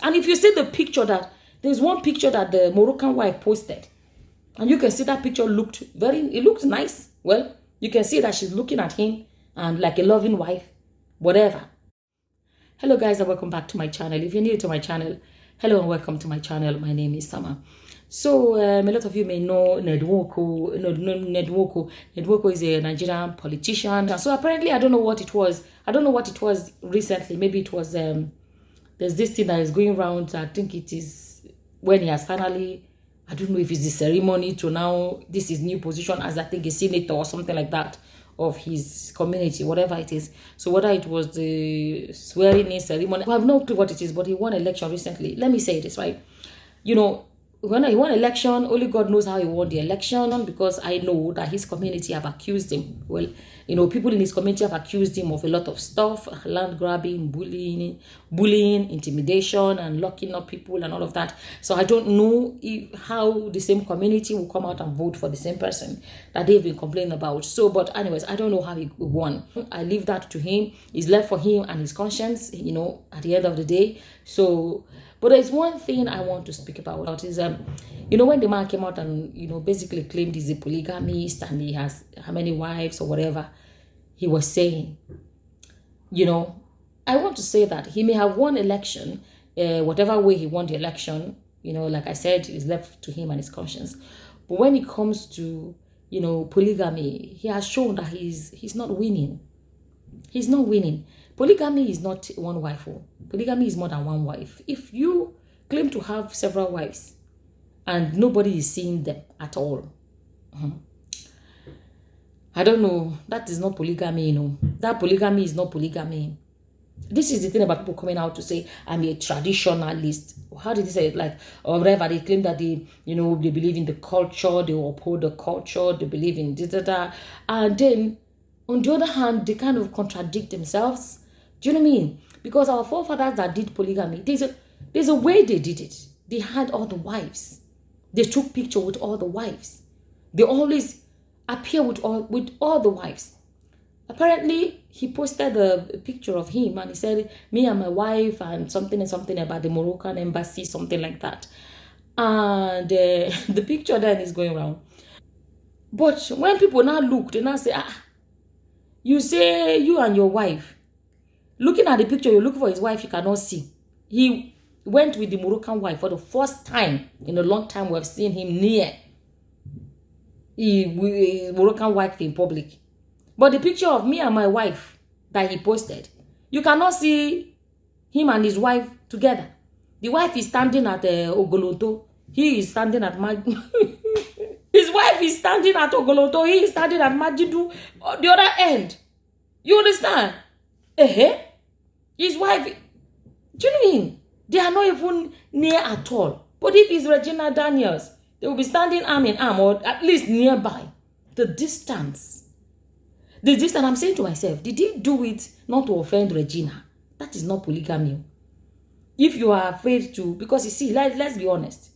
And if you see the picture there's one picture that the Moroccan wife posted, and you can see that picture it looked nice. Well, you can see that she's looking at him and like a loving wife, whatever. Hello guys, and welcome back to my channel. If you're new to my channel, hello and welcome to my channel. My name is Sama. So a lot of you may know Nwoko. Nwoko is a Nigerian politician. So apparently, I don't know what it was. I don't know what it was recently. Maybe it was there's this thing that is going around. I think it is when he has finally, I don't know if it's the ceremony to now, this is new position as I think a senator or something like that of his community, whatever it is. So whether it was the swearing in ceremony, I have no clue what it is, but he won election recently. Let me say this, right? You know, when he won election, only God knows how he won the election, because I know that his community have accused him. Well, you know, people in his community have accused him of a lot of stuff, land grabbing, bullying, intimidation, and locking up people and all of that. So I don't know how the same community will come out and vote for the same person that they've been complaining about. So, but anyways, I don't know how he won. I leave that to him. It's left for him and his conscience, you know, at the end of the day. So, but there's one thing I want to speak about is, you know, when the man came out and, you know, basically claimed he's a polygamist and he has how many wives or whatever, he was saying, you know, I want to say that he may have won election, whatever way he won the election, you know, like I said, it's left to him and his conscience. But when it comes to, you know, polygamy, he has shown that he's not winning. He's not winning. Polygamy is not one wife. Polygamy is more than one wife. If you claim to have several wives and nobody is seeing them at all, I don't know. That is not polygamy, you know. That polygamy is not polygamy. This is the thing about people coming out to say, I'm a traditionalist. How did they say it? Like, or whatever. They claim that they, you know, they believe in the culture, they uphold the culture, they believe in da. And then, on the other hand, they kind of contradict themselves. Do you know what I mean? Because our forefathers that did polygamy, there's a way they did it. They had all the wives. They took picture with all the wives. They always appear with all the wives. Apparently, he posted a picture of him and he said, me and my wife and something about the Moroccan embassy, something like that. And the picture then is going around. But when people now look, they now say, you say you and your wife. Looking at the picture, you're looking for his wife, you cannot see. He went with the Moroccan wife for the first time in a long time. We have seen him near Moroccan wife in public. But the picture of me and my wife that he posted, you cannot see him and his wife together. The wife is standing at Ogoloto. He is standing at his wife is standing at Ogoloto. He is standing at Majidu, the other end. You understand? His wife, do you know what I mean? They are not even near at all. But if it's Regina Daniels, they will be standing arm in arm, or at least nearby. The distance, I'm saying to myself, did he do it not to offend Regina? That is not polygamy. If you are afraid to, because you see, let's be honest,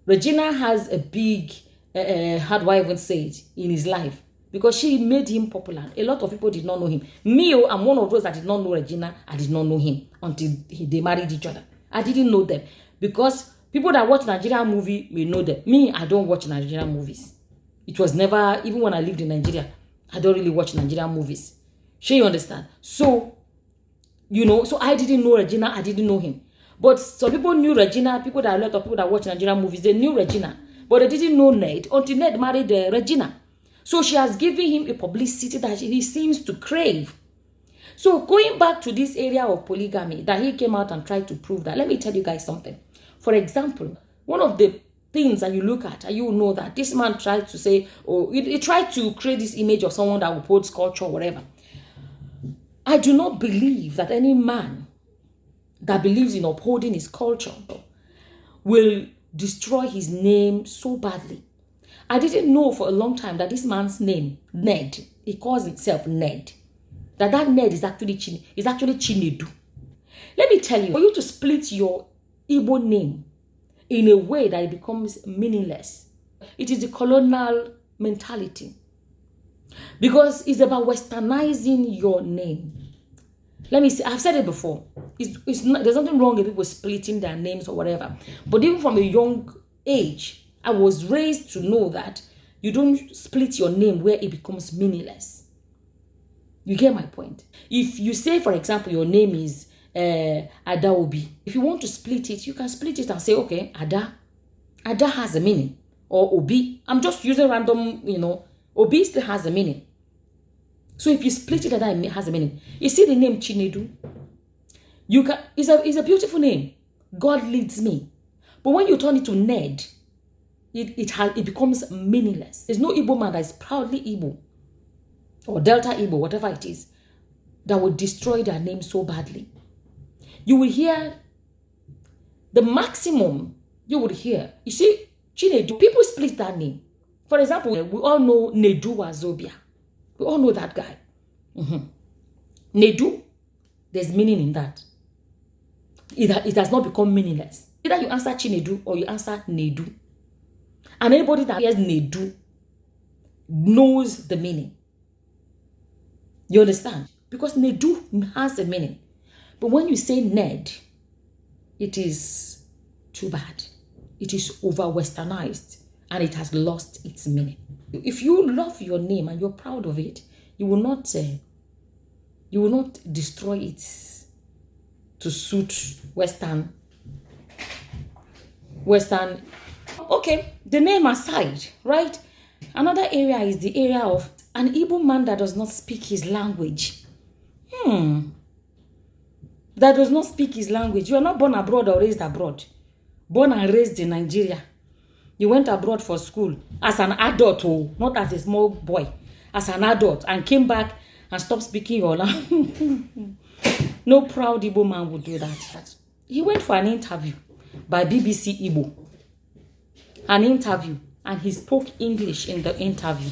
Regina has a big, how do I even say it, in his life. Because she made him popular. A lot of people did not know him. Me, I'm one of those that did not know Regina. I did not know him until they married each other. I didn't know them. Because people that watch Nigerian movie may know them. Me, I don't watch Nigerian movies. It was never, even when I lived in Nigeria, I don't really watch Nigerian movies. Sure, you understand? So, you know, so I didn't know Regina. I didn't know him. But some people knew Regina. A lot of people that watch Nigerian movies, they knew Regina. But they didn't know Ned until Ned married Regina. So she has given him a publicity that he seems to crave. So going back to this area of polygamy that he came out and tried to prove that, let me tell you guys something. For example, one of the things that you look at, and you know that this man tried to say, or he tried to create this image of someone that upholds culture or whatever. I do not believe that any man that believes in upholding his culture will destroy his name so badly. I didn't know for a long time that this man's name, Ned, he calls himself Ned. That Ned is actually Chinedu. Let me tell you, for you to split your Igbo name in a way that it becomes meaningless, it is the colonial mentality. Because it's about westernizing your name. Let me say, I've said it before. It's not, there's nothing wrong with people splitting their names or whatever. But even from a young age, I was raised to know that you don't split your name where it becomes meaningless. You get my point? If you say, for example, your name is Ada Obi. If you want to split it, you can split it and say, okay, Ada. Ada has a meaning. Or Obi. I'm just using random, Obi still has a meaning. So if you split it, Ada has a meaning. You see the name Chinedu? It's a beautiful name. God leads me. But when you turn it to Ned, it becomes meaningless. There's no Igbo man that is proudly Igbo or Delta Igbo, whatever it is, that would destroy their name so badly. You will hear the maximum you would hear. You see, Chinedu, people split that name. For example, we all know Nedu Wazobia. We all know that guy. Nedu, there's meaning in that. It has not become meaningless. Either you answer Chinedu or you answer Nedu. And anybody that hears Nedu knows the meaning. You understand? Because Nedu has a meaning. But when you say Ned, it is too bad. It is over-westernized and it has lost its meaning. If you love your name and you're proud of it, you will not destroy it to suit Western. Okay, the name aside, right? Another area is the area of an Igbo man that does not speak his language. That does not speak his language. You are not born abroad or raised abroad. Born and raised in Nigeria. You went abroad for school as an adult, not as a small boy, as an adult, and came back and stopped speaking your language. No proud Igbo man would do that. He went for an interview by BBC Igbo. An interview, and he spoke English in the interview.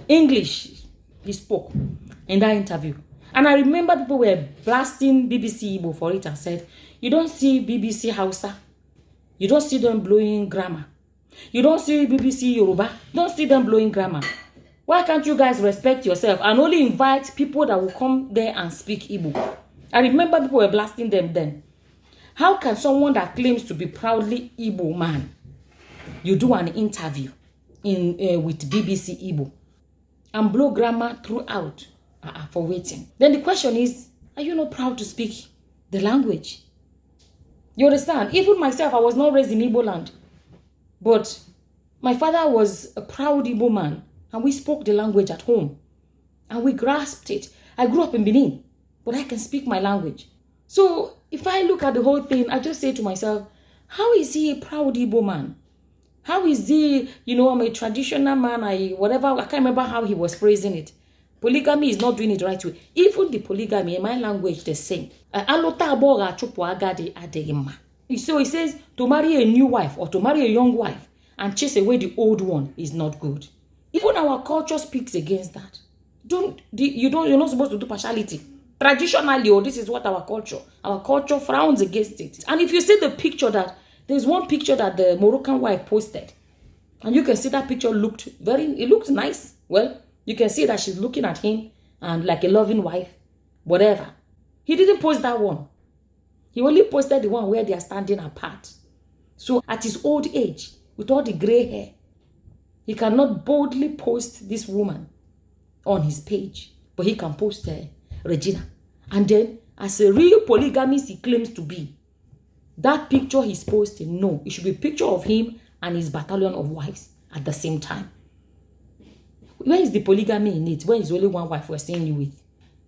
English, he spoke in that interview. And I remember people were blasting BBC Igbo for it and said, you don't see BBC Hausa. You don't see them blowing grammar. You don't see BBC Yoruba. You don't see them blowing grammar. Why can't you guys respect yourself and only invite people that will come there and speak Igbo? I remember people were blasting them then. How can someone that claims to be proudly Igbo man, you do an interview with BBC Igbo and blow grammar throughout for waiting? Then the question is, are you not proud to speak the language? You understand? Even myself, I was not raised in Igbo land. But my father was a proud Igbo man. And we spoke the language at home. And we grasped it. I grew up in Benin. But I can speak my language. So if I look at the whole thing, I just say to myself, how is he a proud Igbo man? How is he, I'm a traditional man, I can't remember how he was phrasing it. Polygamy is not doing it the right way. Even the polygamy in my language, the same. So he says to marry a new wife or to marry a young wife and chase away the old one is not good. Even our culture speaks against that. You're not supposed to do partiality. Traditionally, this is what our culture frowns against it. And if you see the picture there's one picture that the Moroccan wife posted, and you can see that picture looked nice. Well, you can see that she's looking at him and like a loving wife, whatever. He didn't post that one. He only posted the one where they are standing apart. So at his old age, with all the gray hair, he cannot boldly post this woman on his page, but he can post Regina. And then, as a real polygamist he claims to be, that picture he's posting, no, it should be a picture of him and his battalion of wives at the same time. Where is the polygamy in it? When it's only one wife we're seeing you with?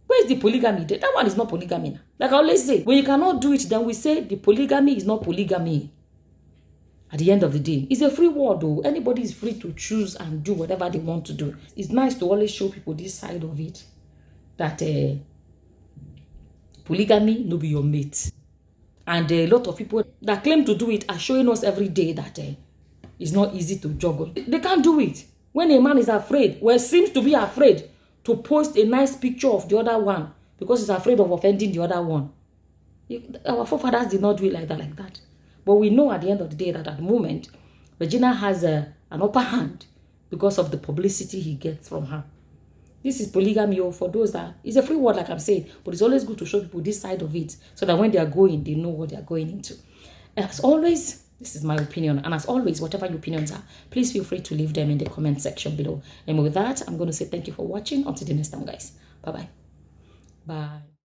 Where is the polygamy? That one is not polygamy now. Like I always say, when you cannot do it, then we say the polygamy is not polygamy. At the end of the day, it's a free world though. Anybody is free to choose and do whatever they want to do. It's nice to always show people this side of it. That polygamy no be your mate. And a lot of people that claim to do it are showing us every day that it's not easy to juggle. They can't do it. When a man is afraid, seems to be afraid to post a nice picture of the other one because he's afraid of offending the other one. Our forefathers did not do it like that. But we know at the end of the day that at the moment, Regina has an upper hand because of the publicity he gets from her. This is polygamy, or for those that, it's a free word like I'm saying, but it's always good to show people this side of it so that when they are going, they know what they are going into. And as always, this is my opinion. And as always, whatever your opinions are, please feel free to leave them in the comment section below. And with that, I'm going to say thank you for watching. Until the next time, guys. Bye-bye. Bye.